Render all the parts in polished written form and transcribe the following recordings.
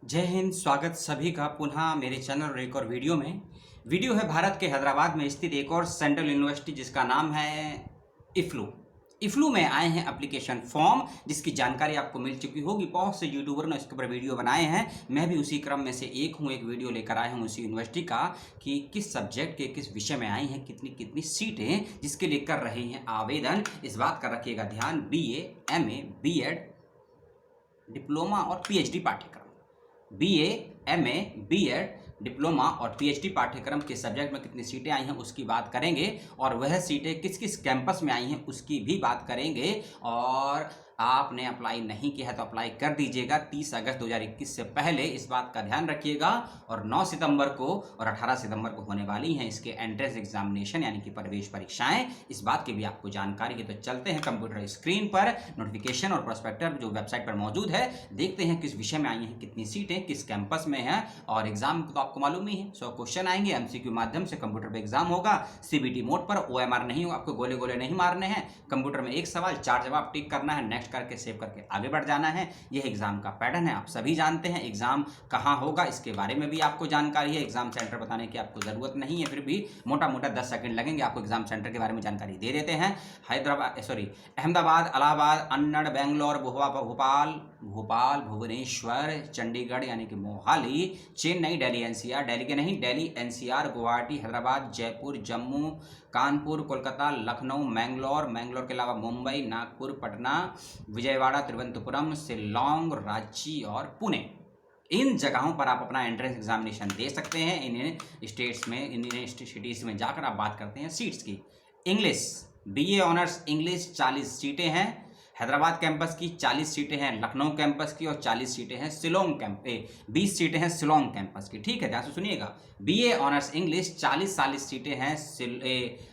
जय हिंद। स्वागत सभी का पुनः मेरे चैनल और एक और वीडियो है भारत के हैदराबाद में स्थित एक और सेंट्रल यूनिवर्सिटी जिसका नाम है इफ्लू। इफ्लू में आए हैं एप्लीकेशन फॉर्म, जिसकी जानकारी आपको मिल चुकी होगी। बहुत से यूट्यूबर ने इसके ऊपर वीडियो बनाए हैं, मैं भी उसी क्रम में से एक हूँ। एक वीडियो लेकर आया हूँ उसी यूनिवर्सिटी का कि किस सब्जेक्ट के किस विषय में आई हैं, कितनी कितनी सीटें जिसके लिए कर रहे हैं आवेदन। इस बात का रखिएगा ध्यान, BA, MA, BEd, डिप्लोमा और PhD पाठ्यक्रम। BA, MA, BEd, डिप्लोमा और PhD पाठ्यक्रम के सब्जेक्ट में कितनी सीटें आई हैं उसकी बात करेंगे, और वह सीटें किस किस कैंपस में आई हैं उसकी भी बात करेंगे। और आपने अप्लाई नहीं किया है तो अप्लाई कर दीजिएगा 30 अगस्त 2021 से पहले, इस बात का ध्यान रखिएगा। और 9 सितंबर को और 18 सितंबर को होने वाली हैं इसके एंट्रेंस एग्जामिनेशन यानी कि प्रवेश परीक्षाएं। इस बात की भी आपको जानकारी है। तो चलते हैं कंप्यूटर स्क्रीन पर, नोटिफिकेशन और प्रोस्पेक्टर जो वेबसाइट पर मौजूद है, देखते हैं किस विषय में आई हैं, कितनी सीटें, किस कैंपस में हैं। और एग्जाम तो आपको मालूम ही है, 100 क्वेश्चन आएंगे, MCQ माध्यम से कंप्यूटर पर एग्जाम होगा। CBT मोड पर, OMR नहीं होगा, आपको गोले गोले नहीं मारने हैं। कंप्यूटर में एक सवाल 4 जवाब टिक करना है, नेक्स्ट करके सेव करके आगे बढ़ जाना है। यह एग्जाम का पैटर्न है, आप सभी जानते हैं। एग्जाम कहां होगा इसके बारे में भी आपको जानकारी है, एग्जाम सेंटर बताने की आपको जरूरत नहीं है, फिर भी मोटा मोटा 10 सेकंड लगेंगे, आपको एग्जाम सेंटर के बारे में जानकारी दे देते हैं। अहमदाबाद, इलाहाबाद, अन्नड़, बेंगलोर, भोपाल, भुवनेश्वर, चंडीगढ़ यानी कि मोहाली, चेन्नई, दिल्ली NCR, दिल्ली के नहीं दिल्ली NCR, गुवाहाटी, हैदराबाद, जयपुर, जम्मू, कानपुर, कोलकाता, लखनऊ, मैंगलोर के अलावा मुंबई, नागपुर, पटना, विजयवाड़ा, तिरुवनंतपुरम, शिलोंग, रांची और पुणे। इन जगहों पर आप अपना एंट्रेंस एग्जामिनेशन दे सकते हैं। इन स्टेट्स में, इन सिटीज़ में जाकर आप बात करते हैं सीट्स की। इंग्लिश, BA ऑनर्स इंग्लिश 40 सीटें हैं हैदराबाद कैंपस की, 40 सीटें हैं लखनऊ कैंपस की, और 40 सीटें हैं 20 सीटें हैं शिलोंग कैंपस की। ठीक है, ध्यान से सुनिएगा। BA ऑनर्स इंग्लिश 40 सीटें हैं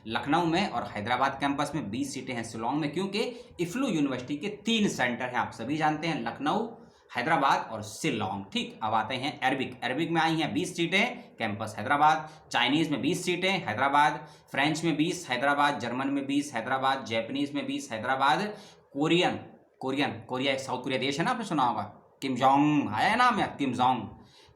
लखनऊ में, और हैदराबाद कैंपस में 20 सीटें हैं शिलोंग में, क्योंकि इफ्लू यूनिवर्सिटी के 3 सेंटर हैं, आप सभी जानते हैं, लखनऊ, हैदराबाद और शिलोंग। ठीक, अब आते हैं अरबिक में आई हैं 20 सीटें, कैंपस हैदराबाद। चाइनीज़ में 20 सीटें, हैदराबाद। फ्रेंच में 20, हैदराबाद। जर्मन में 20, हैदराबाद। जैपनीज़ में 20, हैदराबाद। कोरिया एक साउथ कोरिया देश है ना, आपने सुना होगा, किम जोंग आया है नाम यार, किम जोंग।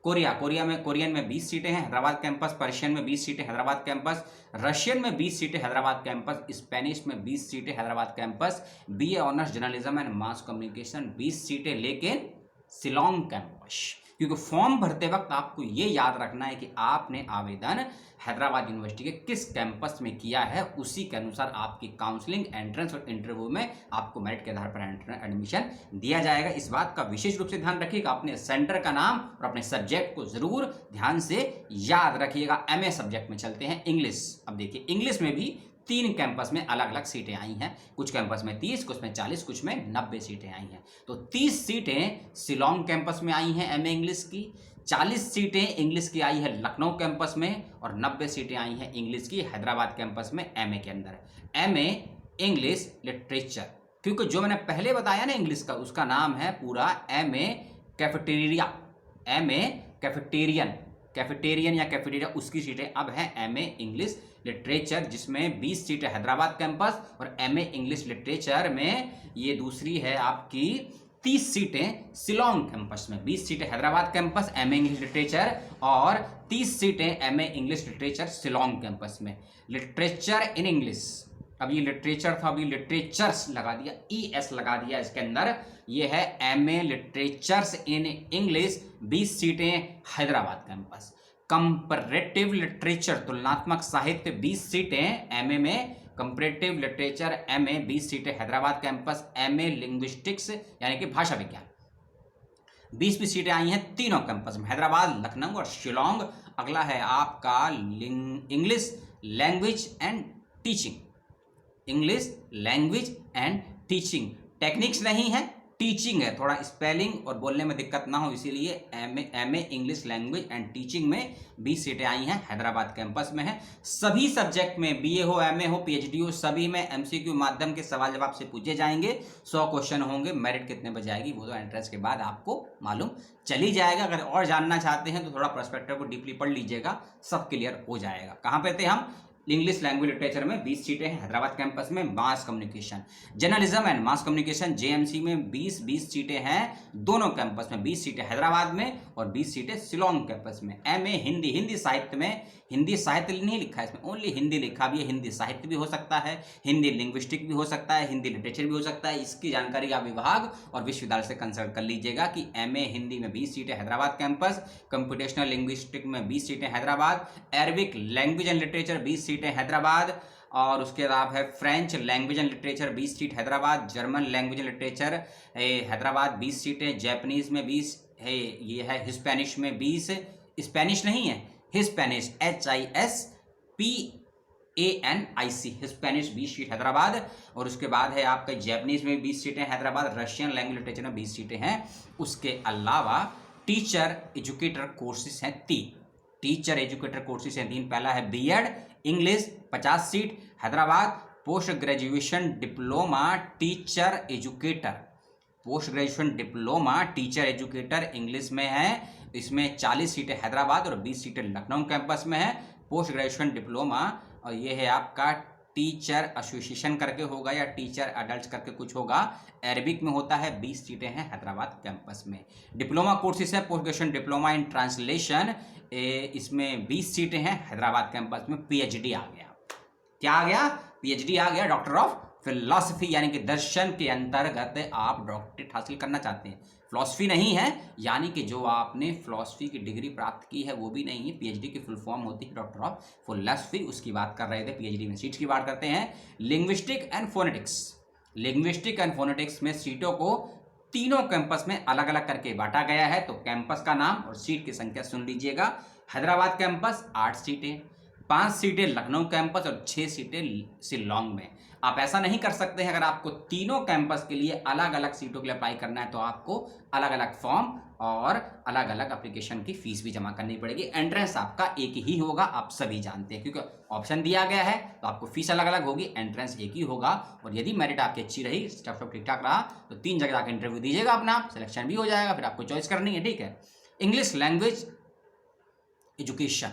कोरियन में 20 सीटें हैं हैदराबाद कैंपस। पर्शियन में 20 सीटें हैदराबाद कैंपस। रशियन में 20 सीटें हैदराबाद कैंपस। स्पेनिश में 20 सीटें Hyderabad campus. BA honours journalism and mass communication 20 सीटें, लेकिन शिलोंग कैंपस। क्योंकि फॉर्म भरते वक्त आपको ये याद रखना है कि आपने आवेदन हैदराबाद यूनिवर्सिटी के किस कैंपस में किया है, उसी के अनुसार आपकी काउंसलिंग, एंट्रेंस और इंटरव्यू में आपको मेरिट के आधार पर एडमिशन दिया जाएगा। इस बात का विशेष रूप से ध्यान रखिएगा। अपने सेंटर का नाम और अपने सब्जेक्ट को जरूर ध्यान से याद रखिएगा। MA सब्जेक्ट में चलते हैं, इंग्लिश। अब देखिए, इंग्लिश में भी 3 कैंपस में अलग अलग सीटें आई हैं। कुछ कैंपस में 30, कुछ में 40, कुछ में 90 सीटें आई हैं। तो 30 सीटें शिलोंग कैंपस में आई हैं MA इंग्लिश की, 40 सीटें इंग्लिश की आई है लखनऊ कैंपस में, और 90 सीटें आई हैं इंग्लिश की हैदराबाद कैंपस में MA के अंदर। MA इंग्लिश लिटरेचर, क्योंकि जो मैंने पहले बताया ना इंग्लिश का, उसका नाम है पूरा MA कैफेटेरिया, MA कैफेटेरियन या कैफेटेरिया, उसकी सीटें अब हैं MA इंग्लिश लिटरेचर, जिसमें 20 सीटें हैदराबाद कैंपस, और MA इंग्लिश लिटरेचर में ये दूसरी है आपकी 30 सीटें शिलोंग कैंपस में। 20 सीटें Hyderabad campus MA English literature, और 30 सीटें MA English literature Shillong campus में। लिटरेचर इन इंग्लिश, अब ये लिटरेचर था, अभी लिटरेचर्स लगा दिया, ES लगा दिया इसके अंदर। ये है MA लिटरेचर्स इन इंग्लिश, 20 सीटें हैदराबाद कैंपस। कंपैरेटिव लिटरेचर, तुलनात्मक साहित्य 20 सीटें MA में, कंपैरेटिव लिटरेचर MA 20 सीटें हैदराबाद कैंपस। MA लिंग्विस्टिक्स यानी कि भाषा विज्ञान 20 सीटें आई हैं तीनों कैंपस में, हैदराबाद, लखनऊ और शिलोंग। अगला है आपका English language and teaching, English language and teaching, techniques नहीं है, टीचिंग है, थोड़ा स्पेलिंग और बोलने में दिक्कत ना हो इसीलिए MA English language and teaching में 20 सीटें आई हैं, हैदराबाद कैंपस में है। सभी सब्जेक्ट में, BA हो, MA हो, PhD हो, सभी में MCQ माध्यम के सवाल जवाब से पूछे जाएंगे। 100 क्वेश्चन होंगे। मेरिट कितने बजे आएगी वो तो एंट्रेंस के बाद आपको मालूम चली जाएगा। अगर और जानना चाहते हैं तो थोड़ा प्रोस्पेक्टर को डीपली पढ़ लीजिएगा, सब क्लियर हो जाएगा। कहाँ पे थे हम? इंग्लिश लैंग्वेज लिटरेचर में 20 सीटें हैं हैदराबाद कैंपस में। Mass communication, journalism and mass communication JMC में 20 सीटें हैं दोनों कैंपस में। 20 सीटें हैदराबाद में और 20 सीटें शिलोंग कैंपस में। एमए हिंदी, हिंदी साहित्य में, हिंदी साहित्य नहीं लिखा है इसमें, ओनली हिंदी लिखा भी है। हिंदी साहित्य भी हो सकता है, हिंदी लिंग्विस्टिक भी हो सकता है, हिंदी लिटरेचर भी हो सकता है। इसकी जानकारी आप विभाग और विश्वविद्यालय से कंसल्ट कर लीजिएगा कि एमए हिंदी में 20 सीटें हैदराबाद कैंपस, कंप्यूटेशनल लिंग्विस्टिक में 20 सीटें Hyderabad, Arabic language and literature 20 सीटें हैदराबाद, और उसके बाद है French language and literature 20 seat Hyderabad, German language and literature Hyderabad 20 सीटें, जैपनीज में 20 है, ये है हिस्पैनिश में 20, स्पेनिश नहीं है हिस्पैनिश, HISPANIC हिस्पैनिश 20 सीट हैदराबाद, और उसके बाद है आपका जैपनीज में 20 सीटें हैदराबाद, रशियन लैंग्वेज लिटरेचर में 20 सीटें हैं। उसके अलावा टीचर एजुकेटर कोर्सेज हैं 3, टीचर एजुकेटर कोर्सेज हैं 3। पहला है BEd English 50 seat Hyderabad, post graduation diploma teacher educator, post graduation diploma teacher educator English में है, इसमें 40 सीटें हैदराबाद और 20 सीटें लखनऊ कैंपस में है। पोस्ट ग्रेजुएशन डिप्लोमा, और ये है आपका टीचर एसोसिएशन करके होगा या टीचर एडल्ट करके कुछ होगा, अरबिक में होता है, 20 सीटें हैं हैदराबाद कैंपस में। डिप्लोमा कोर्सेज है post graduation diploma in translation, इसमें 20 सीटें हैं हैदराबाद कैंपस में। पीएचडी आ गया, क्या आ गया? पीएचडी आ गया, डॉक्टर ऑफ फिलॉसफी, यानी कि दर्शन के अंतर्गत आप डॉक्टरेट हासिल करना चाहते हैं। फिलॉसफी नहीं है, यानी कि जो आपने फिलॉसफी की डिग्री प्राप्त की है वो भी नहीं है। पीएचडी की फुल फॉर्म होती है डॉक्टर ऑफ फिलॉसफी, उसकी बात कर रहे थे। पीएचडी में सीट्स की बात करते हैं। Linguistic and phonetics, linguistic and phonetics में सीटों को तीनों कैंपस में अलग अलग करके बांटा गया है। तो कैंपस का नाम और सीट की संख्या सुन लीजिएगा। हैदराबाद कैंपस 8 सीटें, 5 सीटें लखनऊ कैंपस और 6 सीटें शिलोंग में। आप ऐसा नहीं कर सकते हैं, अगर आपको तीनों कैंपस के लिए अलग अलग सीटों के लिए अप्लाई करना है तो आपको अलग अलग फॉर्म और अलग अलग एप्लीकेशन की फीस भी जमा करनी पड़ेगी। एंट्रेंस आपका एक ही होगा, आप सभी जानते हैं, क्योंकि ऑप्शन दिया गया है तो आपको फीस अलग अलग होगी, एंट्रेंस एक ही होगा। और यदि मेरिट आपकी अच्छी रही, स्टफ सब ठीक ठाक रहा, तो 3 जगह जाकर इंटरव्यू दीजिएगा अपना, सिलेक्शन भी हो जाएगा, फिर आपको चॉइस करनी है, ठीक है। इंग्लिश लैंग्वेज एजुकेशन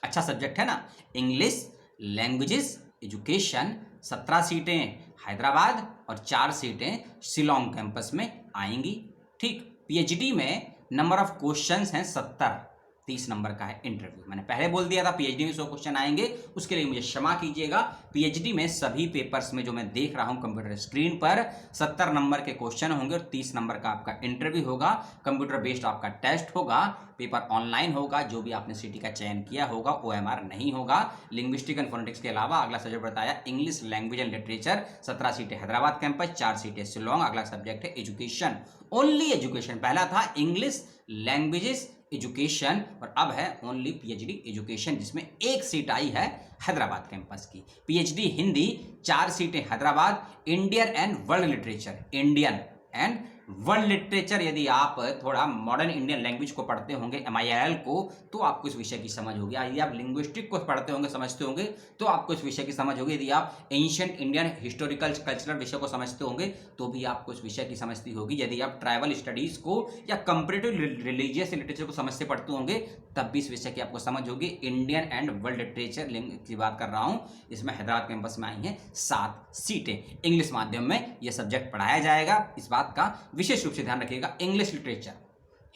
अच्छा सब्जेक्ट है ना, इंग्लिश लैंग्वेजेस एजुकेशन 17 सीटें हैदराबाद और 4 सीटें शिलोंग कैंपस में आएंगी, ठीक। पीएचडी में नंबर ऑफ क्वेश्चंस हैं 70, 30 नंबर का है इंटरव्यू। मैंने पहले बोल दिया था पीएचडी में 100 क्वेश्चन आएंगे, उसके लिए मुझे क्षमा कीजिएगा। पीएचडी में सभी पेपर्स में जो मैं देख रहा हूं कंप्यूटर स्क्रीन पर 70 नंबर के क्वेश्चन होंगे और 30 नंबर का आपका इंटरव्यू होगा। कंप्यूटर बेस्ड आपका टेस्ट होगा, पेपर ऑनलाइन होगा, जो भी आपने सिटी का चयन किया होगा ओएमआर नहीं होगा। लिंग्विस्टिक एंड फोनेटिक्स के अलावा अगला सब्जेक्ट बताया इंग्लिश लैंग्वेज एंड लिटरेचर, 17 सीटें हैदराबाद कैंपस, 4 सीटें शिलोंग। अगला सब्जेक्ट है एजुकेशन, ओनली एजुकेशन। पहला था इंग्लिश लैंग्वेजेस एजुकेशन और अब है ओनली पीएचडी एजुकेशन, जिसमें 1 सीट आई है हैदराबाद कैंपस की। पीएचडी हिंदी 4 सीटें Hyderabad, Indian and world literature, Indian and world literature. यदि आप थोड़ा मॉडर्न इंडियन लैंग्वेज को पढ़ते होंगे MIL को, तो आपको इस विषय की समझ होगी। यदि आप लिंग्विस्टिक को पढ़ते होंगे, समझते होंगे, तो आपको इस विषय की समझ होगी। यदि आप एंशिएंट इंडियन हिस्टोरिकल कल्चरल विषय को समझते होंगे तो भी आपको इस विषय की समझती होगी। यदि आप ट्राइबल स्टडीज को या कंपैरेटिव रिलीजियस लिटरेचर को समझते पढ़ते होंगे तब भी इस विषय की आपको समझ होगी। इंडियन एंड वर्ल्ड लिटरेचर की बात कर रहा हूँ, इसमें हैदराबाद कैंपस में आई हैं 7 सीटें। इंग्लिश माध्यम में यह सब्जेक्ट पढ़ाया जाएगा, इस बात का विशेष रूप से ध्यान रखिएगा। इंग्लिश लिटरेचर,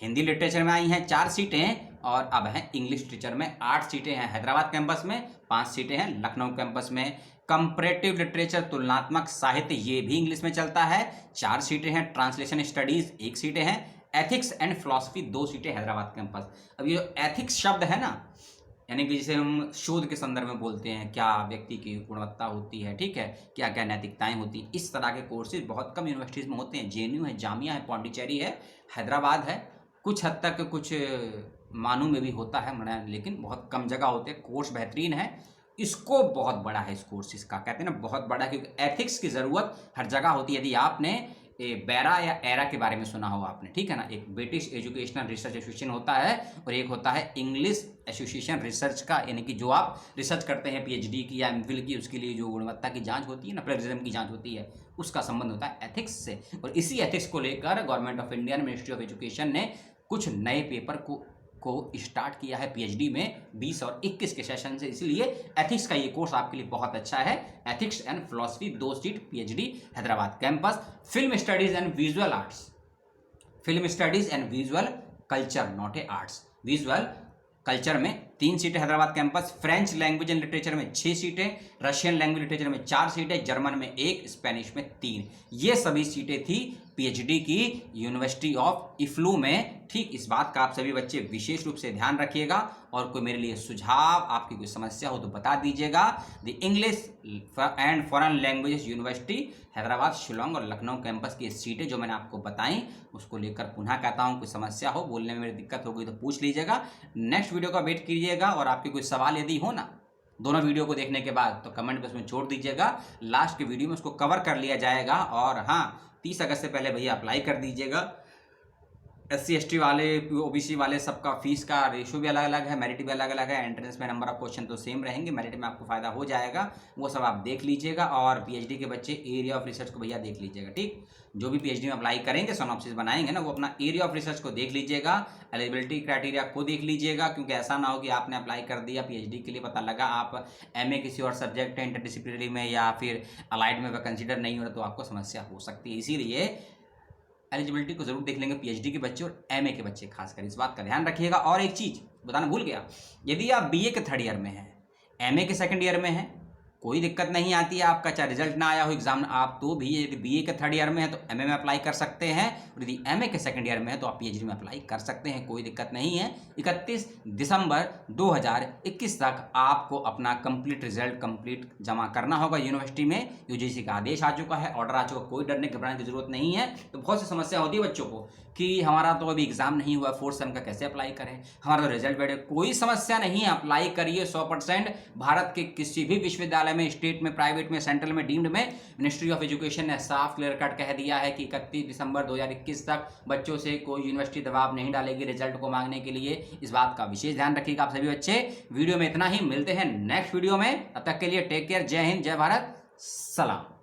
हिंदी लिटरेचर में आई हैं 4 सीटें और अब है इंग्लिश लिटरेचर में 8 सीटें हैं हैदराबाद कैंपस में, 5 सीटें हैं लखनऊ कैंपस में। कंपैरेटिव लिटरेचर तुलनात्मक साहित्य, ये भी इंग्लिश में चलता है, 4 सीटें हैं। ट्रांसलेशन स्टडीज 1 सीटें हैं। एथिक्स एंड फिलॉसफी 2 सीटें हैदराबाद कैंपस। अब ये एथिक्स शब्द है ना, यानी कि जिसे हम शोध के संदर्भ में बोलते हैं, क्या व्यक्ति की गुणवत्ता होती है, ठीक है, क्या क्या नैतिकताएं होती हैं, इस तरह के कोर्सेज बहुत कम यूनिवर्सिटीज़ में होते हैं। JNU है, जामिया है, पौंडीचेरी है, हैदराबाद है, कुछ हद तक कुछ मानू में भी होता है, लेकिन बहुत कम जगह होते हैं। कोर्स बेहतरीन है, इसको बहुत बड़ा है, इस कोर्स इसका कहते हैं ना बहुत बड़ा, क्योंकि एथिक्स की ज़रूरत हर जगह होती है। यदि आपने बेरा या एरा के बारे में सुना होगा आपने, ठीक है ना, एक ब्रिटिश एजुकेशनल रिसर्च एसोसिएशन होता है और एक होता है इंग्लिश एसोसिएशन रिसर्च का, यानी कि जो आप रिसर्च करते हैं पीएचडी की या एमफिल की, उसके लिए जो गुणवत्ता की जांच होती है ना, प्लेजरिज्म की जांच होती है, उसका संबंध होता है एथिक्स से। और इसी एथिक्स को लेकर government of India, ministry of education ने कुछ नए पेपर को स्टार्ट किया है पीएचडी में 20 और 21 के सेशन से, इसलिए एथिक्स का ये कोर्स आपके लिए बहुत अच्छा है। Ethics and philosophy 2 seat PhD Hyderabad campus. Film studies and visual arts, film studies and visual culture not a arts, visual culture में 3 सीटें Hyderabad campus. French language and literature में 6 सीटें, रशियन लैंग्वेज लिटरेचर में 4 सीटें, जर्मन में 1, स्पेनिश में 3। ये सभी सीटें थी पीएचडी की यूनिवर्सिटी ऑफ इफ्लू में। ठीक, इस बात का आप सभी बच्चे विशेष रूप से ध्यान रखिएगा, और कोई मेरे लिए सुझाव, आपकी कोई समस्या हो तो बता दीजिएगा। The English and foreign languages university Hyderabad, Shillong और लखनऊ कैंपस की सीटें जो मैंने आपको बताई, उसको लेकर पुनः कहता हूँ, कोई समस्या हो, बोलने में मेरी दिक्कत हो गई तो पूछ लीजिएगा। नेक्स्ट वीडियो का वेट कीजिएगा, और आपके कोई सवाल यदि हो ना दोनों वीडियो को देखने के बाद, तो कमेंट बॉक्स में छोड़ दीजिएगा। लास्ट के वीडियो में उसको कवर कर लिया जाएगा। और हाँ, 30 अगस्त से पहले भैया अप्लाई कर दीजिएगा। SC ST वाले, OBC वाले, सबका फीस का रेशियो भी अलग अलग है, मेरिट भी अलग अलग है, एंट्रेंस में नंबर ऑफ क्वेश्चन तो सेम रहेंगे, मेरिट में आपको फायदा हो जाएगा, वो सब आप देख लीजिएगा। और पीएचडी के बच्चे एरिया ऑफ रिसर्च को भैया देख लीजिएगा। ठीक, जो भी पीएचडी में अप्लाई करेंगे, सिनॉप्सिस बनाएंगे ना, वो अपना एरिया ऑफ रिसर्च को देख लीजिएगा, एलिजिबिलिटी क्राइटेरिया को देख लीजिएगा, क्योंकि ऐसा ना हो कि आपने अप्लाई कर दिया पीएचडी के लिए, पता लगा आप MA किसी और सब्जेक्ट है इंटरडिसिप्लिनरी में या फिर अलाइड में कंसिडर नहीं हो रहा, तो आपको समस्या हो सकती है। इसीलिए एलिजिबिलिटी को जरूर देख लेंगे पीएचडी के बच्चे और एमए के बच्चे, खासकर इस बात का ध्यान रखिएगा। और एक चीज बताना भूल गया, यदि आप बीए के 3rd ईयर में हैं, एमए के 2nd ईयर में हैं, कोई दिक्कत नहीं आती है आपका, चाहे रिजल्ट ना आया हो एग्जाम, आप तो भी यदि बीए के 3rd ईयर में है तो एमए में अप्लाई कर सकते हैं, और यदि एमए के 2nd ईयर में है तो आप पीएचडी में अप्लाई कर सकते हैं, कोई दिक्कत नहीं है। 31 दिसंबर 2021 तक आपको अपना कंप्लीट रिजल्ट कंप्लीट जमा करना होगा यूनिवर्सिटी में। यूजीसी का आदेश आ चुका है, ऑर्डर आ चुका, कोई डरने घबराने की जरूरत नहीं है। तो बहुत सी समस्या होती है बच्चों को कि हमारा तो अभी एग्जाम नहीं हुआ, 4th सेम का कैसे अप्लाई करें, हमारा तो रिजल्ट बैठे। कोई समस्या नहीं है, अप्लाई करिए 100%। भारत के किसी भी विश्वविद्यालय में, स्टेट में, प्राइवेट में, सेंट्रल में, डीम्ड में, मिनिस्ट्री ऑफ एजुकेशन ने साफ क्लियर कट कह दिया है कि 31 दिसंबर 2021 तक बच्चों से कोई यूनिवर्सिटी दबाव नहीं डालेगी रिजल्ट को मांगने के लिए। इस बात का विशेष ध्यान रखिएगा आप सभी बच्चे। वीडियो में इतना ही, मिलते हैं नेक्स्ट वीडियो में, तब तक के लिए टेक केयर, जय हिंद, जय भारत, सलाम।